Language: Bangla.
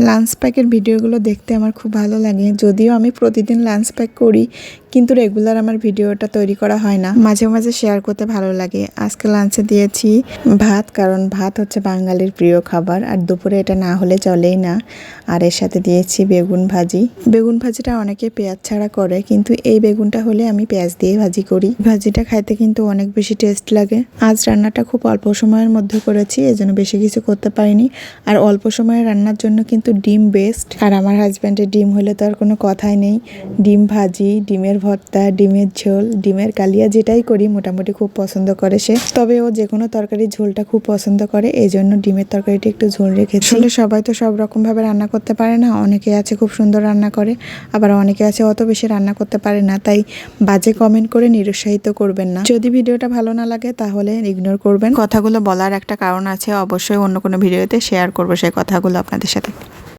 লাঞ্চ প্যাকের ভিডিওগুলো দেখতে আমার খুব ভালো লাগে। যদিও আমি প্রতিদিন লাঞ্চ প্যাক করি, কিন্তু রেগুলার আমার ভিডিওটা তৈরি করা হয় না। মাঝে মাঝে শেয়ার করতে ভালো লাগে। আজকে লাঞ্চে দিয়েছি ভাত, কারণ ভাত হচ্ছে বাঙালির প্রিয় খাবার, আর দুপুরে এটা না হলে চলেই না। আর এর সাথে দিয়েছি বেগুন ভাজি। বেগুন ভাজিটা অনেকে পেঁয়াজ ছাড়া করে, কিন্তু এই বেগুনটা হলে আমি পেঁয়াজ দিয়ে ভাজি করি। ভাজিটা খাইতে কিন্তু অনেক বেশি টেস্ট লাগে। আজ রান্নাটা খুব অল্প সময়ের মধ্যে করেছি, এজন্য বেশি কিছু করতে পারিনি। আর অল্প সময়ে রান্নার জন্য কিন্তু ডিম বেস্ট। আর আমার হাজব্যান্ডের ডিম হলে তো আর কোনো কথাই নেই। ডিম ভাজি, ডিমের ভর্তা, ডিমের ঝোল, ডিমের কালিয়া যেটাই করি মোটামুটি খুব পছন্দ করে সে। তবে ও যে কোনো তরকারির ঝোলটা খুব পছন্দ করে, এই জন্য ডিমের তরকারিটা একটু ঝোল রেখেছি। আসলে সবাই তো সব রকম ভাবে রান্না করতে পারে না। অনেকে আছে খুব সুন্দর রান্না করে, আবার অনেকে আছে অত বেশি রান্না করতে পারে না। তাই বাজে কমেন্ট করে নিরুৎসাহিত করবেন না। যদি ভিডিওটা ভালো না লাগে তাহলে ইগনোর করবেন। কথাগুলো বলার একটা কারণ আছে, অবশ্যই অন্য কোনো ভিডিওতে শেয়ার করবো সেই কথাগুলো আপনাদের সাথে।